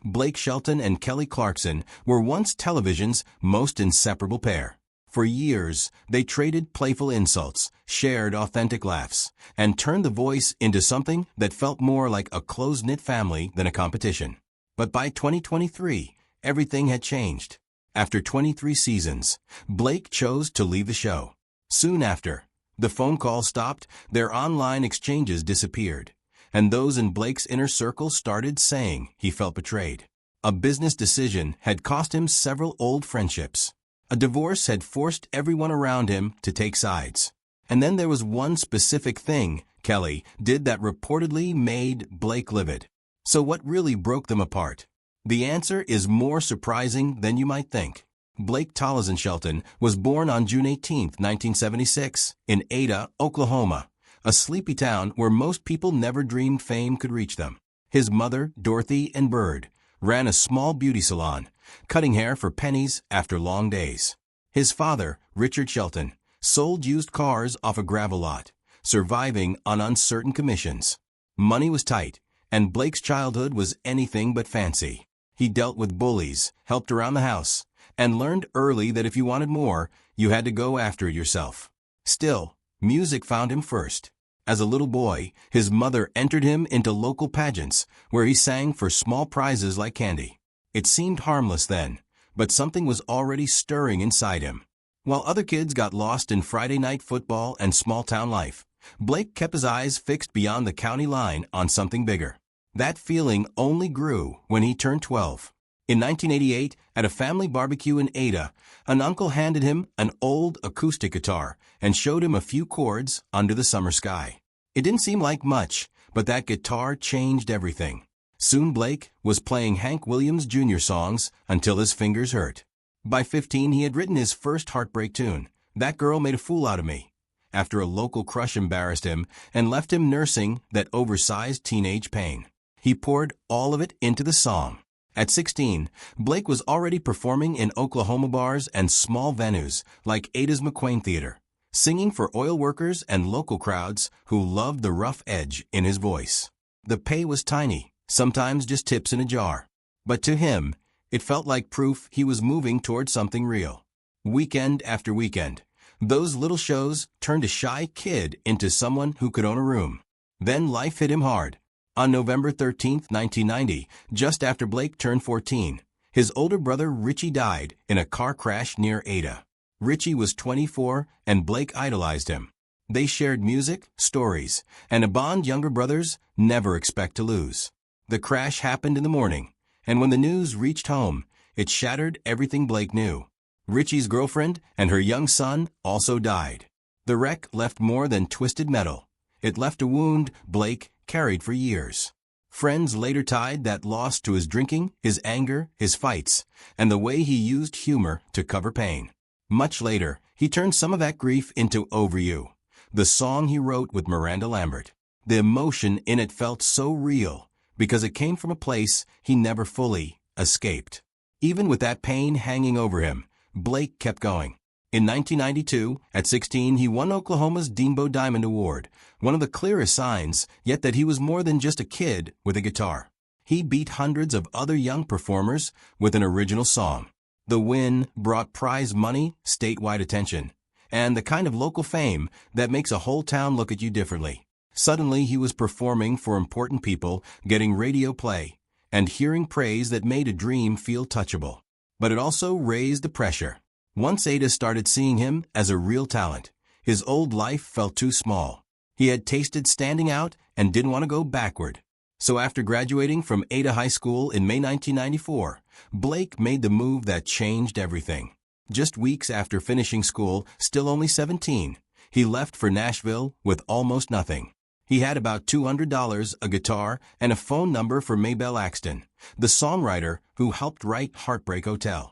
Blake Shelton and Kelly Clarkson were once television's most inseparable pair. For years, they traded playful insults, shared authentic laughs, and turned The Voice into something that felt more like a close-knit family than a competition. But by 2023, everything had changed. After 23 seasons, Blake chose to leave the show. Soon after, the phone calls stopped, their online exchanges disappeared, and those in Blake's inner circle started saying he felt betrayed. A business decision had cost him several old friendships. A divorce had forced everyone around him to take sides. And then there was one specific thing Kelly did that reportedly made Blake livid. So what really broke them apart? The answer is more surprising than you might think. Blake Tolleson Shelton was born on June 18, 1976, in Ada, Oklahoma, a sleepy town where most people never dreamed fame could reach them. His mother, Dorothy and Bird, ran a small beauty salon, cutting hair for pennies after long days. His father, Richard Shelton, sold used cars off a gravel lot, surviving on uncertain commissions. Money was tight, and Blake's childhood was anything but fancy. He dealt with bullies, helped around the house, and learned early that if you wanted more, you had to go after it yourself. Still, music found him first. As a little boy, his mother entered him into local pageants, where he sang for small prizes like candy. It seemed harmless then, but something was already stirring inside him. While other kids got lost in Friday night football and small-town life, Blake kept his eyes fixed beyond the county line on something bigger. That feeling only grew when he turned 12. In 1988, at a family barbecue in Ada, an uncle handed him an old acoustic guitar and showed him a few chords under the summer sky. It didn't seem like much, but that guitar changed everything. Soon Blake was playing Hank Williams Jr. songs until his fingers hurt. By 15, he had written his first heartbreak tune, "That Girl Made a Fool Out of Me," after a local crush embarrassed him and left him nursing that oversized teenage pain. He poured all of it into the song. At 16, Blake was already performing in Oklahoma bars and small venues like Ada's McQuain Theater, singing for oil workers and local crowds who loved the rough edge in his voice. The pay was tiny, sometimes just tips in a jar. But to him, it felt like proof he was moving toward something real. Weekend after weekend, those little shows turned a shy kid into someone who could own a room. Then life hit him hard. On November 13, 1990, just after Blake turned 14, his older brother Richie died in a car crash near Ada. Richie was 24, and Blake idolized him. They shared music, stories, and a bond younger brothers never expect to lose. The crash happened in the morning, and when the news reached home, it shattered everything Blake knew. Richie's girlfriend and her young son also died. The wreck left more than twisted metal. It left a wound Blake carried for years. Friends later tied that loss to his drinking, his anger, his fights, and the way he used humor to cover pain. Much later, he turned some of that grief into "Over You," the song he wrote with Miranda Lambert. The emotion in it felt so real because it came from a place he never fully escaped. Even with that pain hanging over him, Blake kept going. In 1992, at 16, he won Oklahoma's Deanbo Diamond Award, one of the clearest signs, yet that he was more than just a kid with a guitar. He beat hundreds of other young performers with an original song. The win brought prize money, statewide attention, and the kind of local fame that makes a whole town look at you differently. Suddenly, he was performing for important people, getting radio play, and hearing praise that made a dream feel touchable. But it also raised the pressure. Once Ada started seeing him as a real talent, his old life felt too small. He had tasted standing out and didn't want to go backward. So after graduating from Ada High School in May 1994, Blake made the move that changed everything. Just weeks after finishing school, still only 17, he left for Nashville with almost nothing. He had about $200, a guitar, and a phone number for Maybelle Axton, the songwriter who helped write Heartbreak Hotel.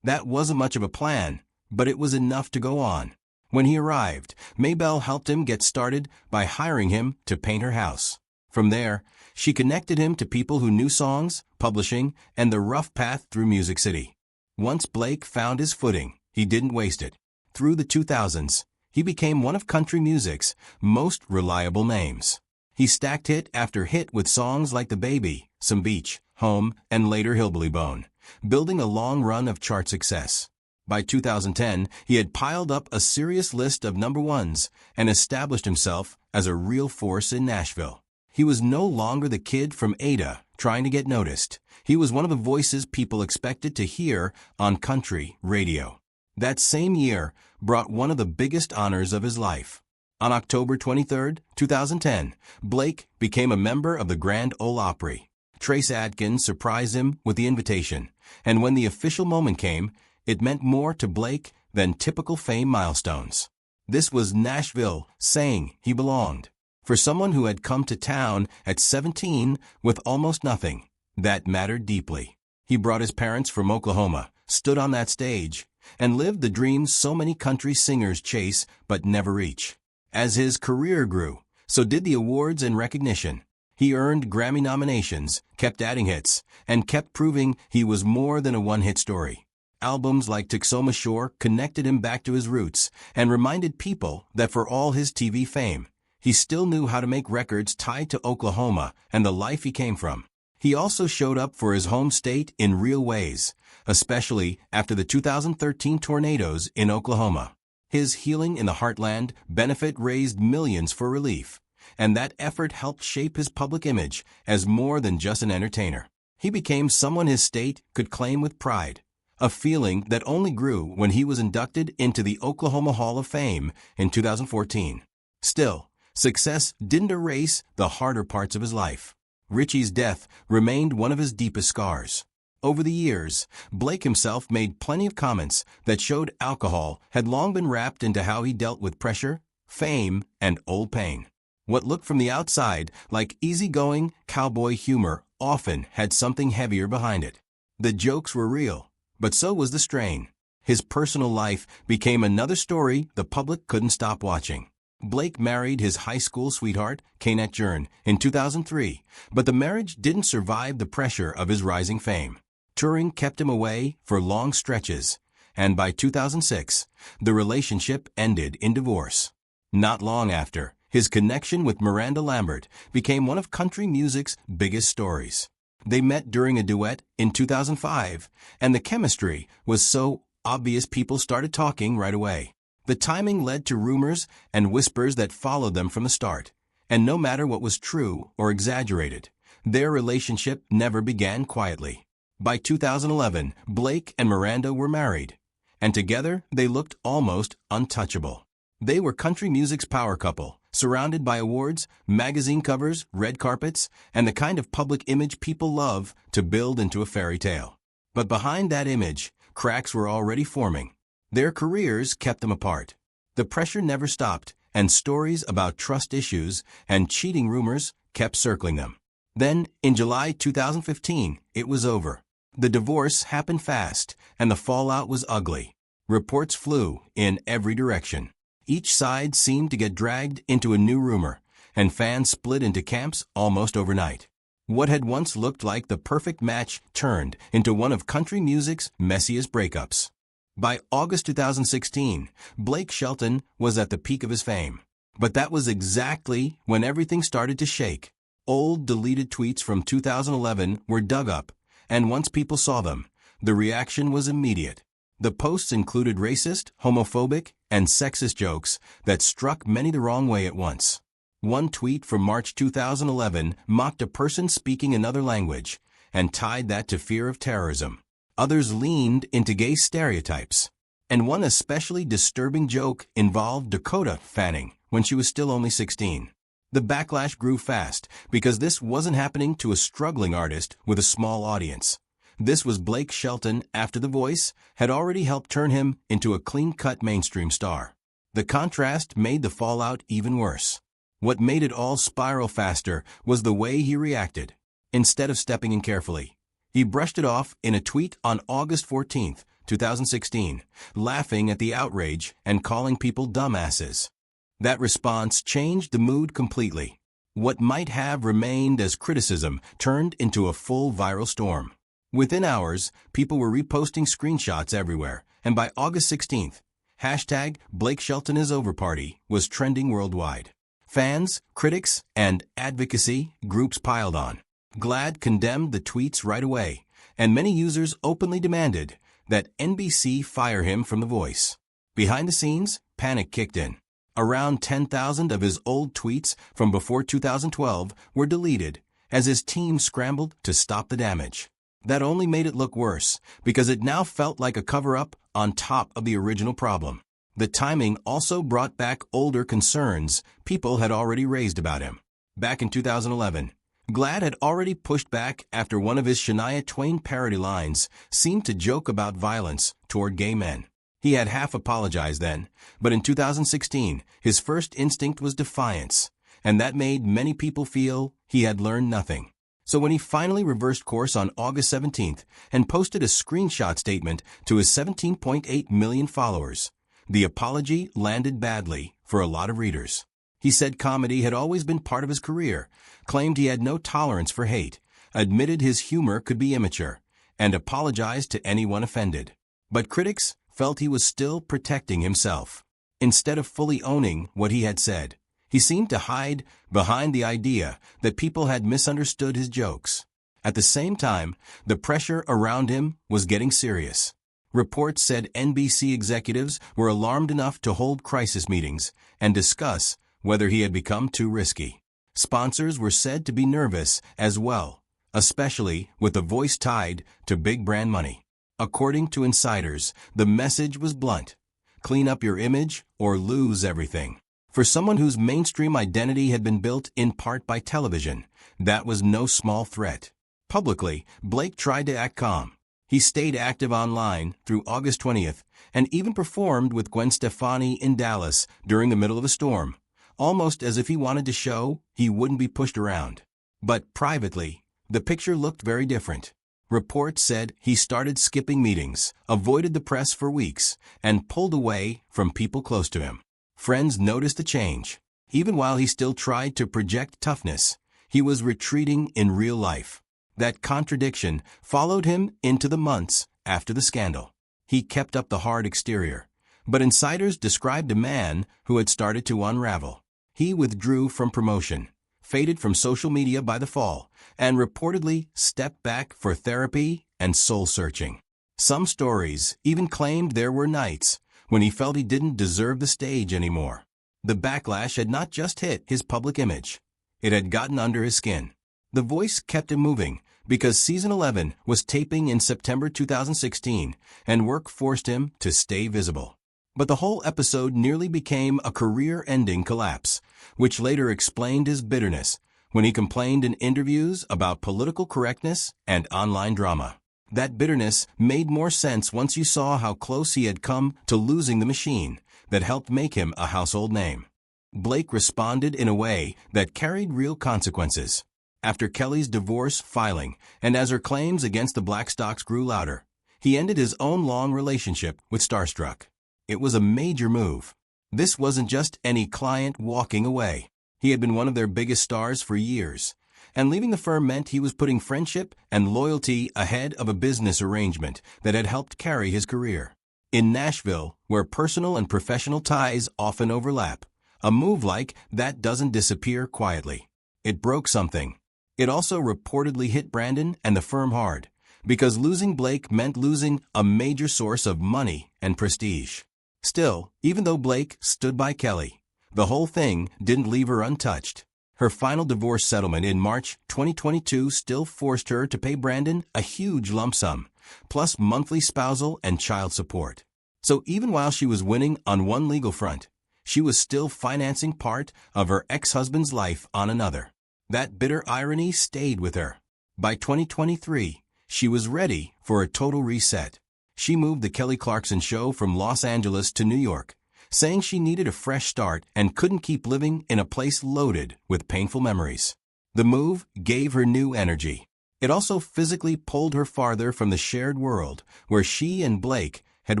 That wasn't much of a plan, but it was enough to go on. When he arrived, Maybelle helped him get started by hiring him to paint her house. From there, she connected him to people who knew songs, publishing, and the rough path through Music City. Once Blake found his footing, he didn't waste it. Through the 2000s, he became one of country music's most reliable names. He stacked hit after hit with songs like "The Baby," "Some Beach," Home, and later Hillbilly Bone, building a long run of chart success. By 2010, he had piled up a serious list of number ones and established himself as a real force in Nashville. He was no longer the kid from Ada trying to get noticed. He was one of the voices people expected to hear on country radio. That same year brought one of the biggest honors of his life. On October 23, 2010, Blake became a member of the Grand Ole Opry. Trace Adkins surprised him with the invitation, and when the official moment came, it meant more to Blake than typical fame milestones. This was Nashville saying he belonged. For someone who had come to town at 17 with almost nothing, that mattered deeply. He brought his parents from Oklahoma, stood on that stage, and lived the dreams so many country singers chase but never reach. As his career grew, so did the awards and recognition. He earned Grammy nominations, kept adding hits, and kept proving he was more than a one-hit story. Albums like Tuxoma Shore connected him back to his roots and reminded people that for all his TV fame, he still knew how to make records tied to Oklahoma and the life he came from. He also showed up for his home state in real ways, especially after the 2013 tornadoes in Oklahoma. His Healing in the Heartland benefit raised millions for relief, and that effort helped shape his public image as more than just an entertainer. He became someone his state could claim with pride, a feeling that only grew when he was inducted into the Oklahoma Hall of Fame in 2014. Still, success didn't erase the harder parts of his life. Richie's death remained one of his deepest scars. Over the years, Blake himself made plenty of comments that showed alcohol had long been wrapped into how he dealt with pressure, fame, and old pain. What looked from the outside like easygoing cowboy humor often had something heavier behind it. The jokes were real, but so was the strain. His personal life became another story the public couldn't stop watching. Blake married his high school sweetheart, Kaynette Jern, in 2003, but the marriage didn't survive the pressure of his rising fame. Touring kept him away for long stretches, and by 2006, the relationship ended in divorce. Not long after, his connection with Miranda Lambert became one of country music's biggest stories. They met during a duet in 2005, and the chemistry was so obvious people started talking right away. The timing led to rumors and whispers that followed them from the start, and no matter what was true or exaggerated, their relationship never began quietly. By 2011, Blake and Miranda were married, and together they looked almost untouchable. They were country music's power couple, surrounded by awards, magazine covers, red carpets, and the kind of public image people love to build into a fairy tale. But behind that image, cracks were already forming. Their careers kept them apart. The pressure never stopped, and stories about trust issues and cheating rumors kept circling them. Then, in July 2015, it was over. The divorce happened fast, and the fallout was ugly. Reports flew in every direction. Each side seemed to get dragged into a new rumor, and fans split into camps almost overnight. What had once looked like the perfect match turned into one of country music's messiest breakups. By August 2016, Blake Shelton was at the peak of his fame. But that was exactly when everything started to shake. Old deleted tweets from 2011 were dug up, and once people saw them, the reaction was immediate. The posts included racist, homophobic, and sexist jokes that struck many the wrong way at once. One tweet from March 2011 mocked a person speaking another language and tied that to fear of terrorism. Others leaned into gay stereotypes. And one especially disturbing joke involved Dakota Fanning when she was still only 16. The backlash grew fast because this wasn't happening to a struggling artist with a small audience. This was Blake Shelton after The Voice had already helped turn him into a clean-cut mainstream star. The contrast made the fallout even worse. What made it all spiral faster was the way he reacted. Instead of stepping in carefully, he brushed it off in a tweet on August 14, 2016, laughing at the outrage and calling people dumbasses. That response changed the mood completely. What might have remained as criticism turned into a full viral storm. Within hours, people were reposting screenshots everywhere, and by August 16th, hashtag Blake Shelton is over party was trending worldwide. Fans, critics, and advocacy groups piled on. GLAAD condemned the tweets right away, and many users openly demanded that NBC fire him from The Voice. Behind the scenes, panic kicked in. Around 10,000 of his old tweets from before 2012 were deleted as his team scrambled to stop the damage. That only made it look worse, because it now felt like a cover-up on top of the original problem. The timing also brought back older concerns people had already raised about him. Back in 2011, GLAAD had already pushed back after one of his Shania Twain parody lines seemed to joke about violence toward gay men. He had half apologized then, but in 2016, his first instinct was defiance, and that made many people feel he had learned nothing. So when he finally reversed course on August 17th and posted a screenshot statement to his 17.8 million followers, the apology landed badly for a lot of readers. He said comedy had always been part of his career, claimed he had no tolerance for hate, admitted his humor could be immature, and apologized to anyone offended. But critics felt he was still protecting himself. Instead of fully owning what he had said, he seemed to hide behind the idea that people had misunderstood his jokes. At the same time, the pressure around him was getting serious. Reports said NBC executives were alarmed enough to hold crisis meetings and discuss whether he had become too risky. Sponsors were said to be nervous as well, especially with The Voice tied to big brand money. According to insiders, the message was blunt: clean up your image or lose everything. For someone whose mainstream identity had been built in part by television, that was no small threat. Publicly, Blake tried to act calm. He stayed active online through August 20th and even performed with Gwen Stefani in Dallas during the middle of a storm, almost as if he wanted to show he wouldn't be pushed around. But privately, the picture looked very different. Reports said he started skipping meetings, avoided the press for weeks, and pulled away from people close to him. Friends noticed the change. Even while he still tried to project toughness, he was retreating in real life. That contradiction followed him into the months after the scandal. He kept up the hard exterior, but insiders described a man who had started to unravel. He withdrew from promotion, faded from social media by the fall, and reportedly stepped back for therapy and soul-searching. Some stories even claimed there were nights when he felt he didn't deserve the stage anymore. The backlash had not just hit his public image. It had gotten under his skin. The Voice kept him moving because season 11 was taping in September 2016, and work forced him to stay visible. But the whole episode nearly became a career-ending collapse, which later explained his bitterness when he complained in interviews about political correctness and online drama. That bitterness made more sense once you saw how close he had come to losing the machine that helped make him a household name. Blake responded in a way that carried real consequences. After Kelly's divorce filing, and as her claims against the Blackstocks grew louder, he ended his own long relationship with Starstruck. It was a major move. This wasn't just any client walking away. He had been one of their biggest stars for years, and leaving the firm meant he was putting friendship and loyalty ahead of a business arrangement that had helped carry his career. In Nashville, where personal and professional ties often overlap, a move like that doesn't disappear quietly. It broke something. It also reportedly hit Brandon and the firm hard, because losing Blake meant losing a major source of money and prestige. Still, even though Blake stood by Kelly, the whole thing didn't leave her untouched. Her final divorce settlement in March 2022 still forced her to pay Brandon a huge lump sum, plus monthly spousal and child support. So even while she was winning on one legal front, she was still financing part of her ex-husband's life on another. That bitter irony stayed with her. By 2023, she was ready for a total reset. She moved the Kelly Clarkson show from Los Angeles to New York, saying she needed a fresh start and couldn't keep living in a place loaded with painful memories. The move gave her new energy. It also physically pulled her farther from the shared world where she and Blake had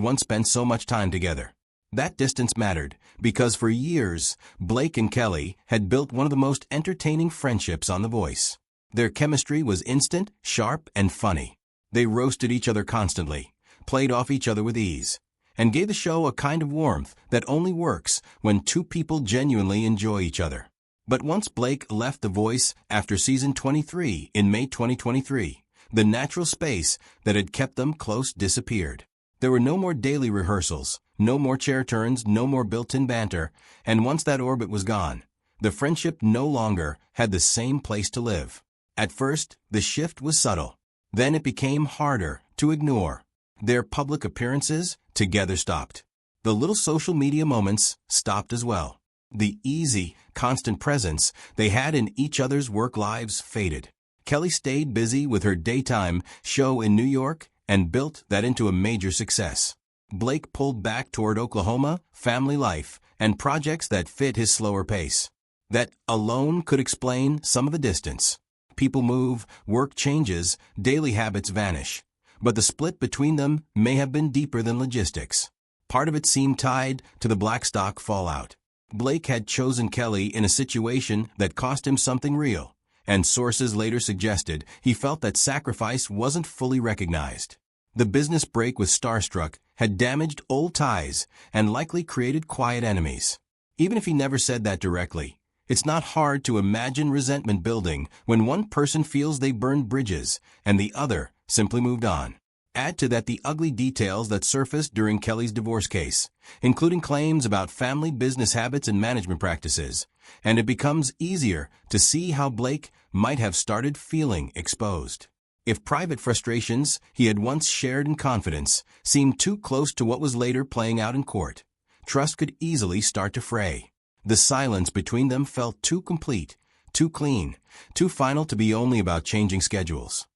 once spent so much time together. That distance mattered because for years, Blake and Kelly had built one of the most entertaining friendships on The Voice. Their chemistry was instant, sharp, and funny. They roasted each other constantly, played off each other with ease, and gave the show a kind of warmth that only works when two people genuinely enjoy each other. But once Blake left The Voice after season 23 in May 2023, the natural space that had kept them close disappeared. There were no more daily rehearsals, no more chair turns, no more built-in banter, and once that orbit was gone, the friendship no longer had the same place to live. At first, the shift was subtle. Then it became harder to ignore. Their public appearances together stopped. The little social media moments stopped as well. The easy, constant presence they had in each other's work lives faded. Kelly stayed busy with her daytime show in New York and built that into a major success. Blake pulled back toward Oklahoma, family life, and projects that fit his slower pace. That alone could explain some of the distance. People move, work changes, daily habits vanish. But the split between them may have been deeper than logistics. Part of it seemed tied to the Blackstock fallout. Blake had chosen Kelly in a situation that cost him something real, and sources later suggested he felt that sacrifice wasn't fully recognized. The business break with Starstruck had damaged old ties and likely created quiet enemies. Even if he never said that directly, it's not hard to imagine resentment building when one person feels they burned bridges and the other simply moved on. Add to that the ugly details that surfaced during Kelly's divorce case, including claims about family business habits and management practices, and it becomes easier to see how Blake might have started feeling exposed. If private frustrations he had once shared in confidence seemed too close to what was later playing out in court, trust could easily start to fray. The silence between them felt too complete, too clean, too final to be only about changing schedules.